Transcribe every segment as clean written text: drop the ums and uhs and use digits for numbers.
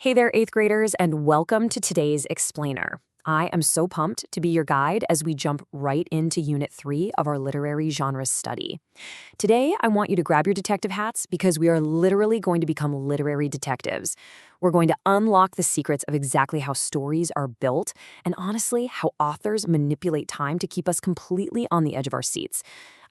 Hey there, 8th graders, and welcome to today's Explainer. I am so pumped to be your guide as we jump right into Unit 3 of our literary genres study. Today, I want you to grab your detective hats because we are literally going to become literary detectives. We're going to unlock the secrets of exactly how stories are built and honestly, how authors manipulate time to keep us completely on the edge of our seats.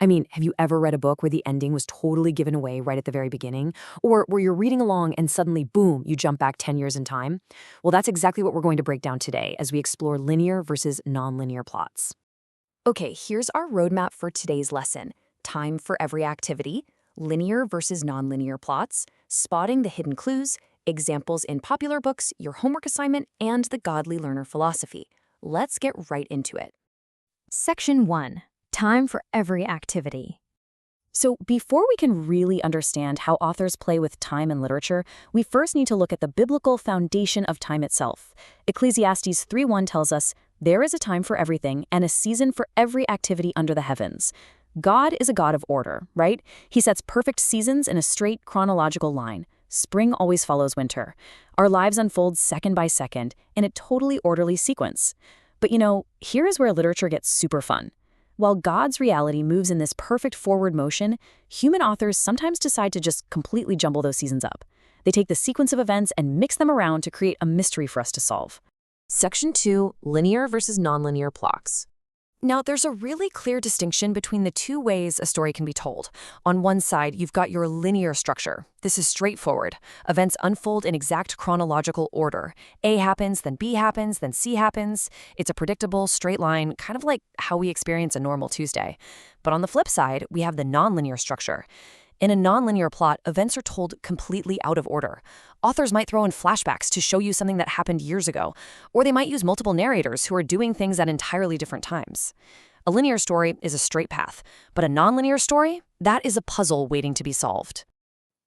I mean, have you ever read a book where the ending was totally given away right at the very beginning? Or where you're reading along and suddenly, boom, you jump back 10 years in time? Well, that's exactly what we're going to break down today as we explore linear versus nonlinear plots. Okay, here's our roadmap for today's lesson. Time for every activity, linear versus nonlinear plots, spotting the hidden clues, examples in popular books, your homework assignment, and the godly learner philosophy. Let's get right into it. Section 1. Time for every activity. So before we can really understand how authors play with time in literature, we first need to look at the biblical foundation of time itself. Ecclesiastes 3:1 tells us, "There is a time for everything and a season for every activity under the heavens." God is a God of order, right? He sets perfect seasons in a straight chronological line. Spring always follows winter. Our lives unfold second by second in a totally orderly sequence. But here is where literature gets super fun. While God's reality moves in this perfect forward motion, human authors sometimes decide to just completely jumble those seasons up. They take the sequence of events and mix them around to create a mystery for us to solve. Section 2, linear versus nonlinear plots. Now, there's a really clear distinction between the two ways a story can be told. On one side, you've got your linear structure. This is straightforward. Events unfold in exact chronological order. A happens, then B happens, then C happens. It's a predictable, straight line, kind of like how we experience a normal Tuesday. But on the flip side, we have the nonlinear structure. In a nonlinear plot, events are told completely out of order. Authors might throw in flashbacks to show you something that happened years ago, or they might use multiple narrators who are doing things at entirely different times. A linear story is a straight path, but a nonlinear story, that is a puzzle waiting to be solved.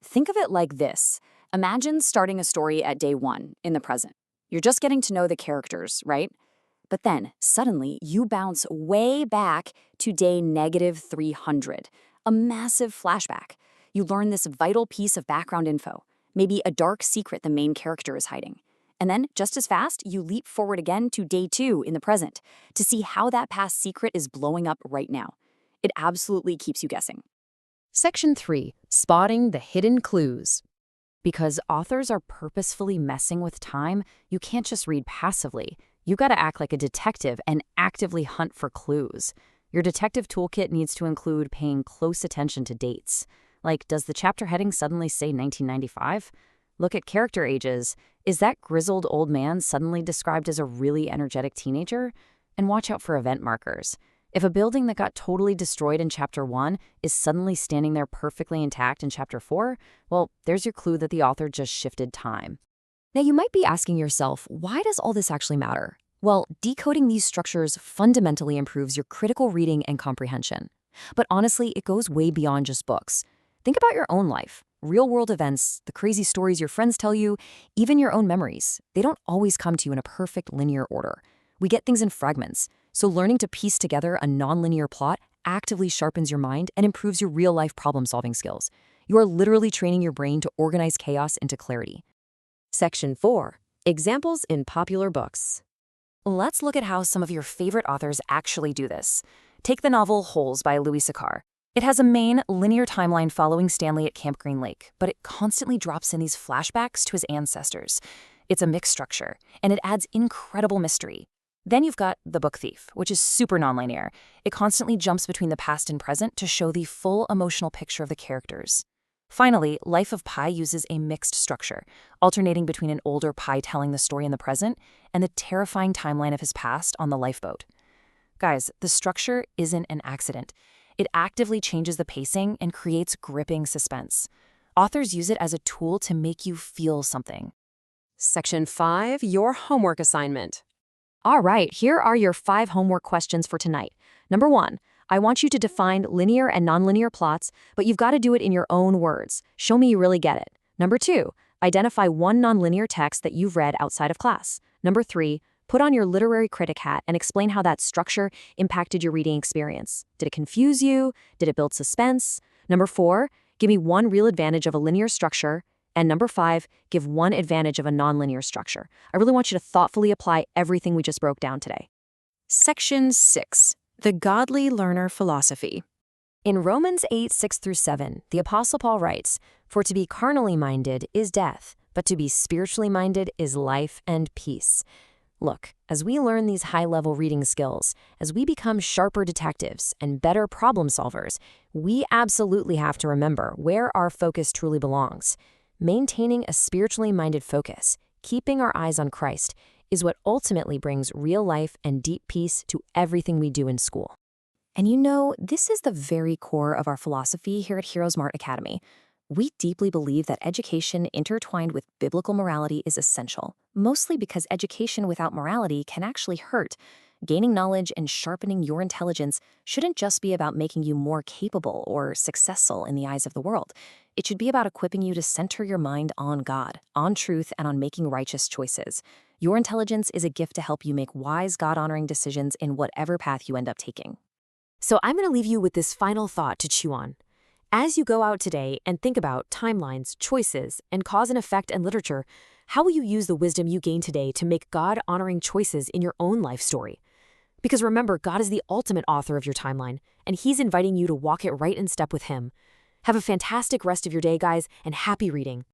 Think of it like this. Imagine starting a story at day 1 in the present. You're just getting to know the characters, right? But then, suddenly, you bounce way back to day -300, a massive flashback. You learn this vital piece of background info, maybe a dark secret the main character is hiding. And then, just as fast, you leap forward again to day 2 in the present to see how that past secret is blowing up right now. It absolutely keeps you guessing. Section 3, spotting the hidden clues. Because authors are purposefully messing with time, you can't just read passively. You gotta act like a detective and actively hunt for clues. Your detective toolkit needs to include paying close attention to dates. Like, does the chapter heading suddenly say 1995? Look at character ages. Is that grizzled old man suddenly described as a really energetic teenager? And watch out for event markers. If a building that got totally destroyed in Chapter 1 is suddenly standing there perfectly intact in Chapter 4, well, there's your clue that the author just shifted time. Now, you might be asking yourself, why does all this actually matter? Well, decoding these structures fundamentally improves your critical reading and comprehension. But honestly, it goes way beyond just books. Think about your own life. Real-world events, the crazy stories your friends tell you, even your own memories. They don't always come to you in a perfect linear order. We get things in fragments. So learning to piece together a nonlinear plot actively sharpens your mind and improves your real-life problem-solving skills. You are literally training your brain to organize chaos into clarity. Section 4. Examples in popular books. Let's look at how some of your favorite authors actually do this. Take the novel Holes by Louis Sachar. It has a main, linear timeline following Stanley at Camp Green Lake, but it constantly drops in these flashbacks to his ancestors. It's a mixed structure, and it adds incredible mystery. Then you've got The Book Thief, which is super nonlinear. It constantly jumps between the past and present to show the full emotional picture of the characters. Finally, Life of Pi uses a mixed structure, alternating between an older Pi telling the story in the present and the terrifying timeline of his past on the lifeboat. Guys, the structure isn't an accident. It actively changes the pacing and creates gripping suspense. Authors use it as a tool to make you feel something. Section 5, your homework assignment. All right, here are your 5 homework questions for tonight. Number 1, I want you to define linear and nonlinear plots, but you've got to do it in your own words. Show me you really get it. Number 2, identify one nonlinear text that you've read outside of class. Number 3, put on your literary critic hat and explain how that structure impacted your reading experience. Did it confuse you? Did it build suspense? Number 4, give me one real advantage of a linear structure. And number 5, give one advantage of a nonlinear structure. I really want you to thoughtfully apply everything we just broke down today. Section 6. The Godly Learner Philosophy. In Romans 8:6-7, the Apostle Paul writes, "For to be carnally minded is death, but to be spiritually minded is life and peace." Look, as we learn these high-level reading skills, as we become sharper detectives and better problem solvers, we absolutely have to remember where our focus truly belongs. Maintaining a spiritually minded focus, keeping our eyes on Christ, is what ultimately brings real life and deep peace to everything we do in school. And you know, this is the very core of our philosophy here at HeroesMart Academy. We deeply believe that education intertwined with biblical morality is essential, mostly because education without morality can actually hurt. Gaining knowledge and sharpening your intelligence shouldn't just be about making you more capable or successful in the eyes of the world. It should be about equipping you to center your mind on God, on truth, and on making righteous choices. Your intelligence is a gift to help you make wise, God-honoring decisions in whatever path you end up taking. So I'm going to leave you with this final thought to chew on. As you go out today and think about timelines, choices, and cause and effect and literature, how will you use the wisdom you gain today to make God-honoring choices in your own life story? Because remember, God is the ultimate author of your timeline, and He's inviting you to walk it right in step with Him. Have a fantastic rest of your day, guys, and happy reading.